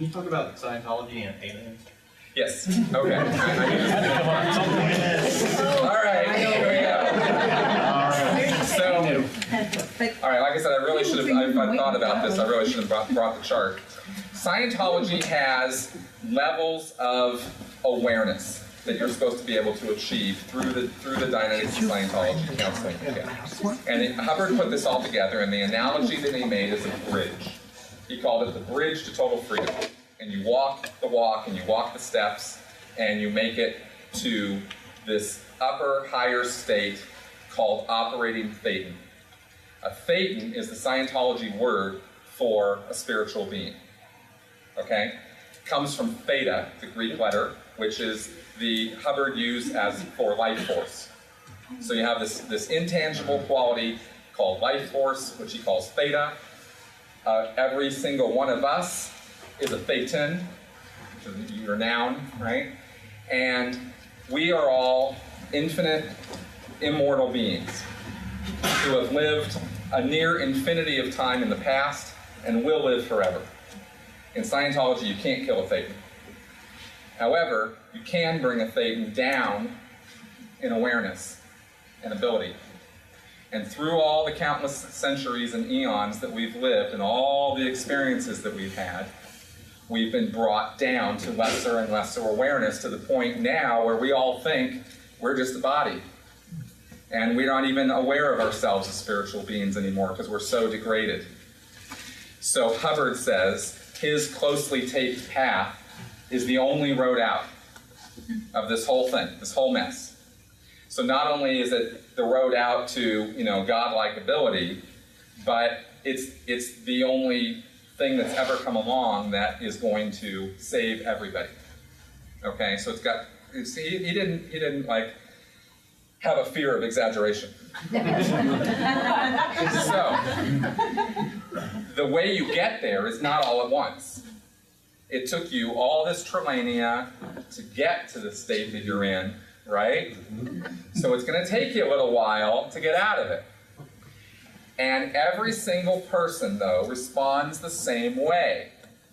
Can you talk about Scientology and aliens? Yes. Okay. All right. Here we go. So, all right. Like I said, I really should have. If I thought about this, I really should have brought the chart. Scientology has levels of awareness that you're supposed to be able to achieve through the dynamics of Scientology counseling. Okay. And Hubbard put this all together, and the analogy that he made is a bridge. He called it the bridge to total freedom. And you walk the walk, and you walk the steps, and you make it to this upper, higher state called operating thetan. A thetan is the Scientology word for a spiritual being. Okay? It comes from theta, the Greek letter, which is the Hubbard used as for life force. So you have this intangible quality called life force, which he calls theta. Every single one of us is a thetan, which is your noun, right? And we are all infinite, immortal beings who have lived a near infinity of time in the past and will live forever. In Scientology, you can't kill a thetan. However, you can bring a thetan down in awareness and ability. And through all the countless centuries and eons that we've lived and all the experiences that we've had, we've been brought down to lesser and lesser awareness to the point now where we all think we're just a body. And we're not even aware of ourselves as spiritual beings anymore because we're so degraded. So Hubbard says his closely taped path is the only road out of this whole thing, this whole mess. So not only is it the road out to, godlike ability, but it's the only thing that's ever come along that is going to save everybody. Okay, so he didn't like have a fear of exaggeration. So the way you get there is not all at once. It took you all this trillania to get to the state that you're in, right? So it's going to take you a little while to get out of it. And every single person, though, responds the same way.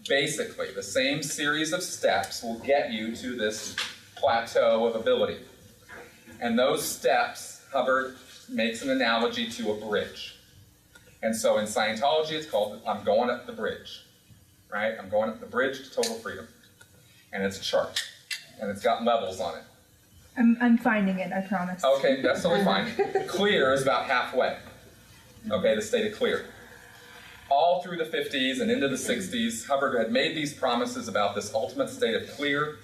Basically, the same series of steps will get you to this plateau of ability. And those steps, Hubbard makes an analogy to a bridge. And so in Scientology, it's called, I'm going up the bridge, right? I'm going up the bridge to total freedom. And it's a chart, and it's got levels on it. I'm finding it, I promise. Okay, that's totally fine. Clear is about halfway. Okay, the state of clear. All through the 50s and into the 60s, Hubbard had made these promises about this ultimate state of clear.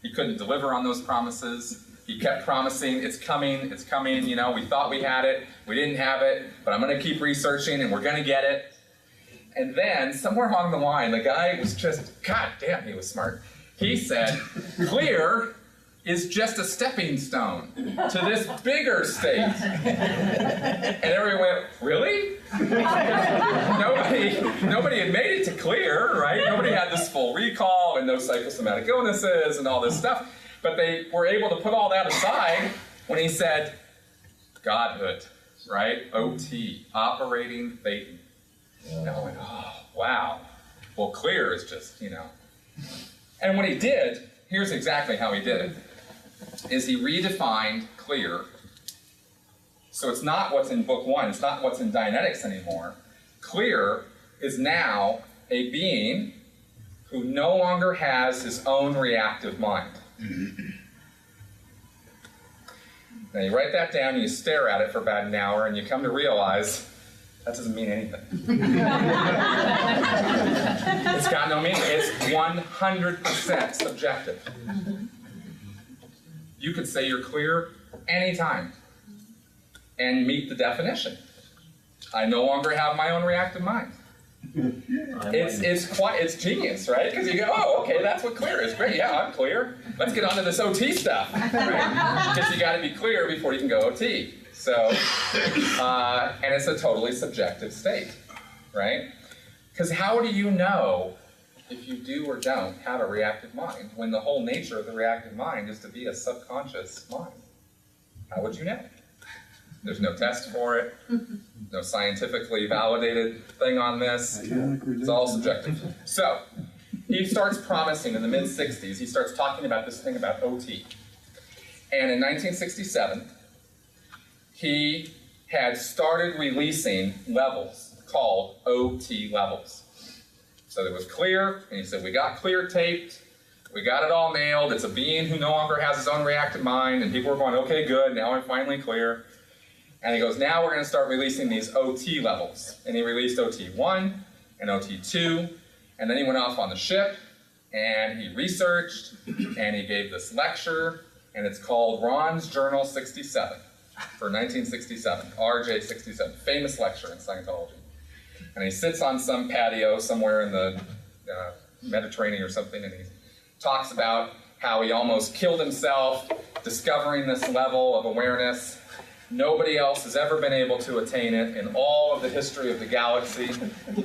He couldn't deliver on those promises. He kept promising, it's coming, we thought we had it, we didn't have it, but I'm going to keep researching and we're going to get it. And then, somewhere along the line, the guy was just, God damn, he was smart. He said, clear is just a stepping stone to this bigger state. And everyone went, really? Nobody had made it to clear, right? Nobody had this full recall and no psychosomatic illnesses and all this stuff. But they were able to put all that aside when he said, Godhood, right? OT, operating thetan. And I went, oh, wow. Well, clear is just, And what he did, here's exactly how he did it, is he redefined clear. So it's not what's in book one, it's not what's in Dianetics anymore. Clear is now a being who no longer has his own reactive mind. Now you write that down, you stare at it for about an hour, and you come to realize that doesn't mean anything. It's got no meaning. It's 100% subjective. You could say you're clear anytime and meet the definition. I no longer have my own reactive mind. It's genius, right? Because you go, oh, okay, that's what clear is. Great, yeah, I'm clear. Let's get on to this OT stuff, right? Because you got to be clear before you can go OT. So, and it's a totally subjective state, right? Because how do you know if you do or don't have a reactive mind when the whole nature of the reactive mind is to be a subconscious mind? How would you know? There's no test for it, no scientifically validated thing on this. It's all subjective. So, he starts promising in the mid-60s, he starts talking about this thing about OT. And in 1967, he had started releasing levels called OT levels. So it was clear, and he said, we got clear taped, we got it all nailed, it's a being who no longer has his own reactive mind, and people were going, okay, good, now I'm finally clear. And he goes, now we're going to start releasing these OT levels. And he released OT1 and OT2, and then he went off on the ship, and he researched, and he gave this lecture, and it's called Ron's Journal 67 for 1967, RJ 67, famous lecture in Scientology. And he sits on some patio somewhere in the Mediterranean or something, and he talks about how he almost killed himself discovering this level of awareness. Nobody else has ever been able to attain it in all of the history of the galaxy.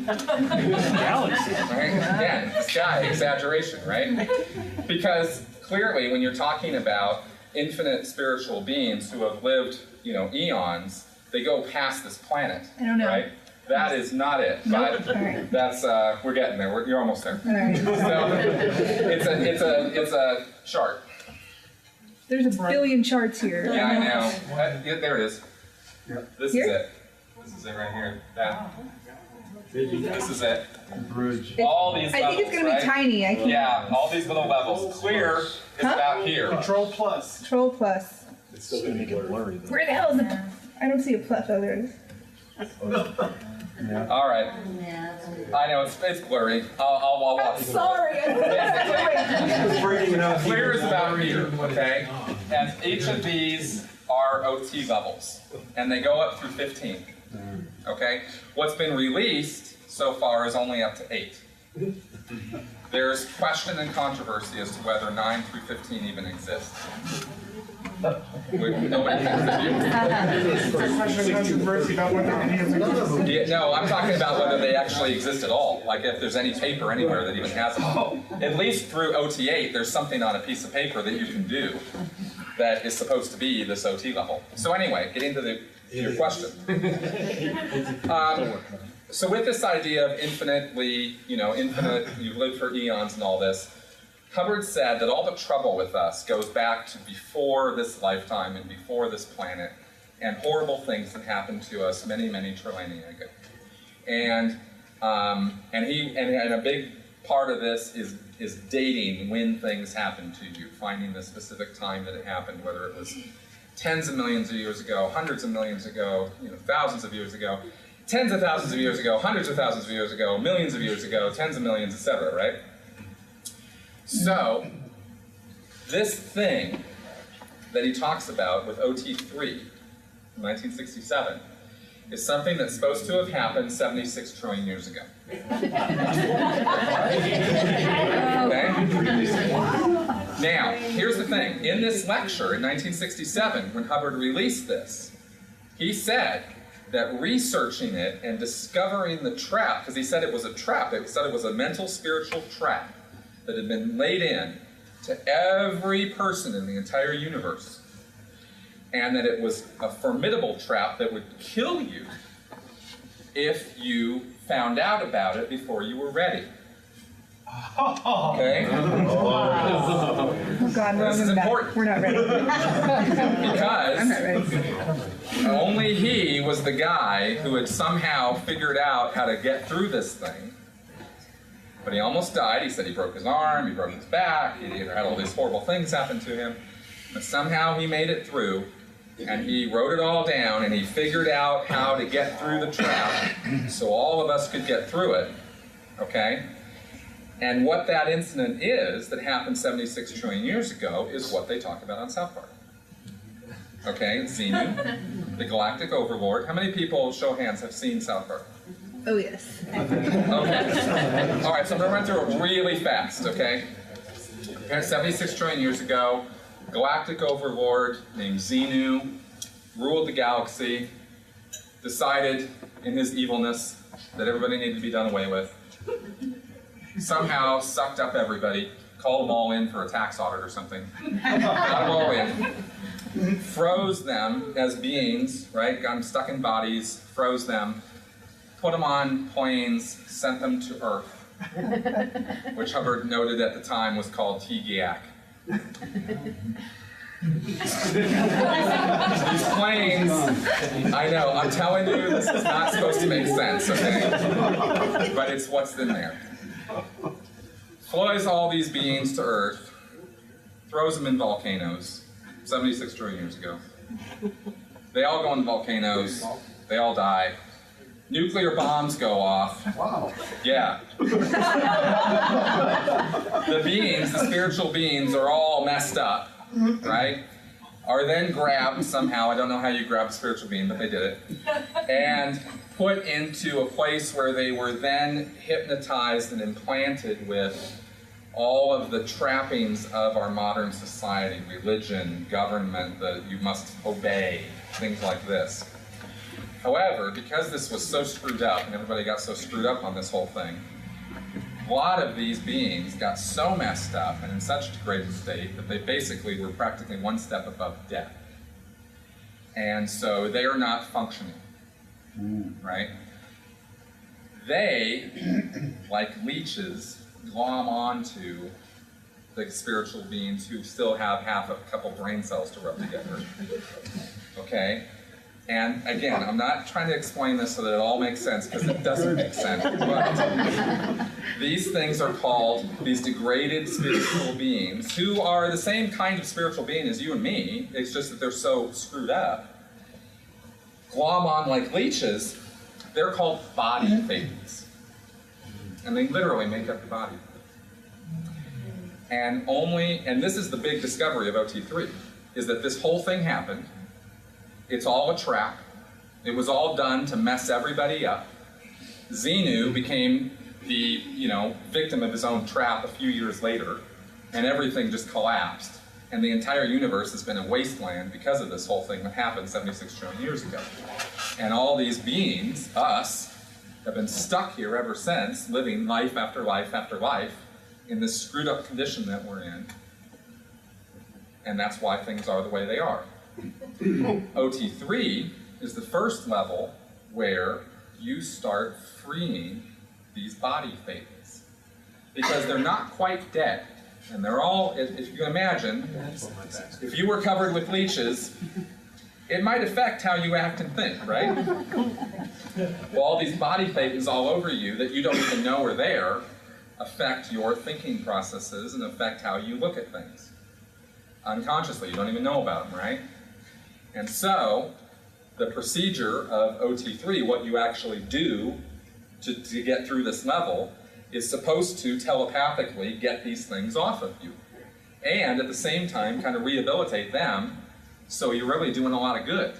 Galaxy? Right? Again, this guy, exaggeration, right? Because clearly when you're talking about infinite spiritual beings who have lived, eons, they go past this planet. I don't know. Right? That is not it. Nope. But Right. that's you're getting there. You're almost there. All right. So it's a chart. There's a billion charts here. Yeah, I know. Yeah, there it is. This Here? is it. This is it right here. That. This is it. Bridge. All these I levels, think it's gonna right? be tiny. I can't. Yeah, all these little levels. Clear is about here. Control plus. Control plus. It's still gonna make it blurry though. Where the hell is the? I don't see a plus. Oh, there it is. All right. I know it's blurry. I'll walk I'm you through it. sorry. Clear is about here, okay? And each of these are OT levels, and they go up through 15. Okay? What's been released so far is only up to 8. There's question and controversy as to whether 9 through 15 even exist. Nobody thinks yeah, no, I'm talking about whether they actually exist at all. Like if there's any paper anywhere that even has them. At least through OT8, there's something on a piece of paper that you can do that is supposed to be this OT level. So anyway, getting to your question. So with this idea of infinitely, infinite, you've lived for eons and all this, Hubbard said that all the trouble with us goes back to before this lifetime and before this planet, and horrible things that happened to us many, many trillion ago. And a big part of this is dating when things happened to you, finding the specific time that it happened, whether it was tens of millions of years ago, hundreds of millions ago, thousands of years ago, tens of thousands of years ago, hundreds of thousands of years ago, millions of years ago, tens of millions, etc., right? So, this thing that he talks about with OT3 in 1967 is something that's supposed to have happened 76 trillion years ago. Okay? Now, here's the thing. In this lecture in 1967, when Hubbard released this, he said that researching it and discovering the trap, because he said it was a trap, he said it was a mental spiritual trap that had been laid in to every person in the entire universe, and that it was a formidable trap that would kill you if you found out about it before you were ready. Okay? Oh God, we're This is important. We're not ready. Because I'm not ready. only he was the guy who had somehow figured out how to get through this thing. But he almost died. He said he broke his arm, he broke his back, he had all these horrible things happen to him. But somehow he made it through, and he wrote it all down, and he figured out how to get through the trap so all of us could get through it. Okay? And what that incident is that happened 76 trillion years ago is what they talk about on South Park. Okay? Xenu, the galactic overlord. How many people, show of hands, have seen South Park? Oh yes. Okay. All right, so I'm going to run through it really fast, okay? 76 trillion years ago, galactic overlord named Xenu ruled the galaxy, decided in his evilness that everybody needed to be done away with, somehow sucked up everybody, called them all in for a tax audit or something, got them all in, froze them as beings, right? Got them stuck in bodies, froze them, put them on planes, sent them to Earth, which Hubbard noted at the time was called TGAC. These planes, I know, I'm telling you, this is not supposed to make sense, okay? But it's what's in there. Flies all these beings to Earth, throws them in volcanoes, 76 trillion years ago. They all go in volcanoes, they all die. Nuclear bombs go off. Wow. Yeah. The beings, the spiritual beings, are all messed up, right? Are then grabbed somehow, I don't know how you grab a spiritual being, but they did it, and put into a place where they were then hypnotized and implanted with all of the trappings of our modern society, religion, government, that you must obey, things like this. However, because this was so screwed up, and everybody got so screwed up on this whole thing, a lot of these beings got so messed up and in such a degraded state that they basically were practically one step above death. And so they are not functioning, right? They, like leeches, glom onto the spiritual beings who still have half a couple brain cells to rub together, okay? And again, I'm not trying to explain this so that it all makes sense, because it doesn't make sense. But these things are called these degraded spiritual beings, who are the same kind of spiritual being as you and me. It's just that they're so screwed up. Glom on like leeches. They're called body thetans. And they literally make up the body. And this is the big discovery of OT3, is that this whole thing happened. It's all a trap. It was all done to mess everybody up. Xenu became the, victim of his own trap a few years later, and everything just collapsed. And the entire universe has been a wasteland because of this whole thing that happened 76 trillion years ago. And all these beings, us, have been stuck here ever since, living life after life after life in this screwed up condition that we're in. And that's why things are the way they are. OT3 is the first level where you start freeing these body thetans. Because they're not quite dead. And they're all, if you can imagine, if you were covered with leeches, it might affect how you act and think, right? Well, all these body thetans all over you that you don't even know are there affect your thinking processes and affect how you look at things. Unconsciously, you don't even know about them, right? And so, the procedure of OT3, what you actually do to get through this level, is supposed to telepathically get these things off of you. And at the same time, kind of rehabilitate them, so you're really doing a lot of good.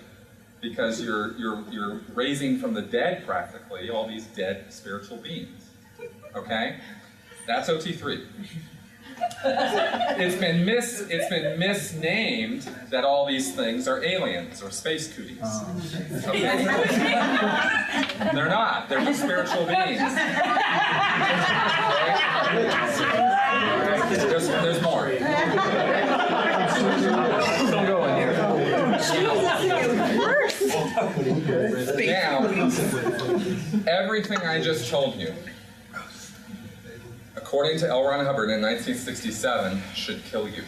Because you're raising from the dead, practically, all these dead spiritual beings. Okay? That's OT3. It's been misnamed that all these things are aliens or space cooties. Okay? They're not. They're just spiritual beings. Okay? There's more. Don't go in here. Now, everything I just told you, according to L. Ron Hubbard in 1967, should kill you.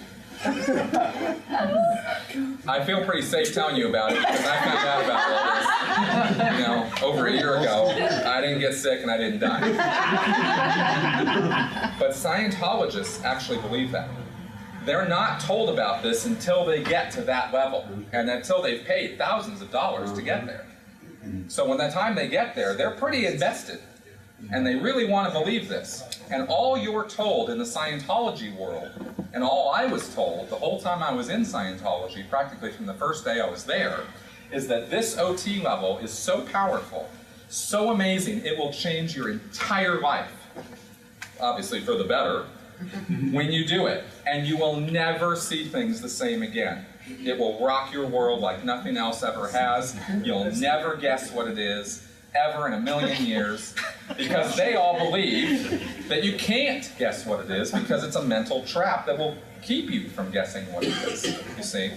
I feel pretty safe telling you about it because I found out about all this, over a year ago. I didn't get sick and I didn't die. But Scientologists actually believe that. They're not told about this until they get to that level and until they've paid thousands of dollars to get there. So when the time they get there, they're pretty invested. And they really want to believe this. And all you're told in the Scientology world, and all I was told the whole time I was in Scientology, practically from the first day I was there, is that this OT level is so powerful, so amazing, it will change your entire life. Obviously for the better, when you do it. And you will never see things the same again. It will rock your world like nothing else ever has. You'll never guess what it is, ever in a million years, because they all believe that you can't guess what it is because it's a mental trap that will keep you from guessing what it is, you see?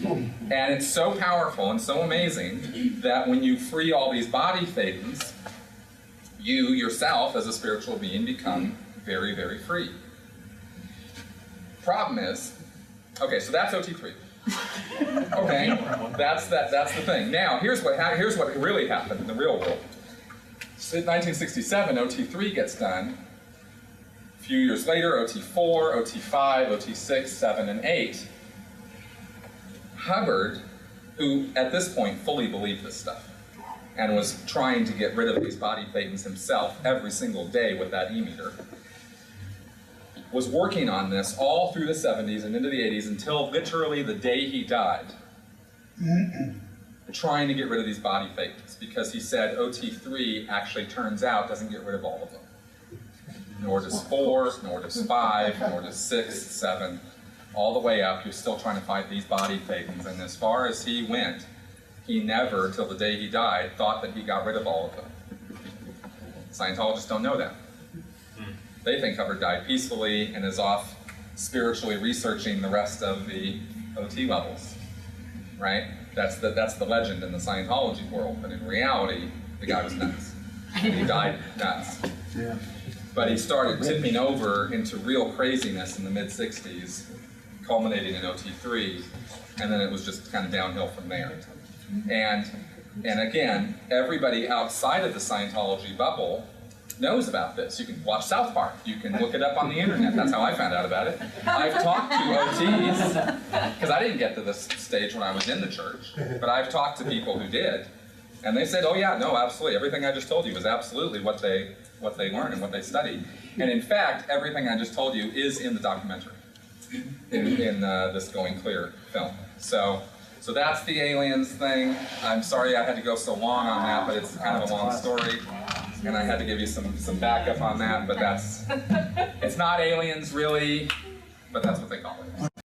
And it's so powerful and so amazing that when you free all these body thetans, you yourself as a spiritual being become very, very free. Problem is, okay, so that's OT3. Okay, that's the thing. Now, here's what really happened in the real world. So in 1967, OT3 gets done. A few years later, OT4, OT5, OT6, 7, and 8. Hubbard, who at this point fully believed this stuff, and was trying to get rid of these body thetans himself every single day with that e-meter, was working on this all through the 70s and into the 80s until literally the day he died, trying to get rid of these body thetans, because he said OT3 actually turns out doesn't get rid of all of them. Nor does 4, nor does 5, nor does 6, 7, all the way up, you're still trying to fight these body thetans, and as far as he went, he never, till the day he died, thought that he got rid of all of them. Scientologists don't know that. They think Hubbard died peacefully and is off spiritually researching the rest of the OT levels, right? That's the legend in the Scientology world, but in reality, the guy was nuts. He died nuts. Yeah. But he started tipping over into real craziness in the mid-60s, culminating in OT3, and then it was just kind of downhill from there. And again, everybody outside of the Scientology bubble knows about this. You can watch South Park. You can look it up on the internet. That's how I found out about it. I've talked to OTs, because I didn't get to this stage when I was in the church, but I've talked to people who did, and they said, oh yeah, no, absolutely. Everything I just told you is absolutely what they learned and what they studied. And in fact, everything I just told you is in the documentary, in this Going Clear film. So that's the aliens thing. I'm sorry I had to go so long on that, but it's kind of a long story. And I had to give you some backup on that, but it's not aliens really, but that's what they call it.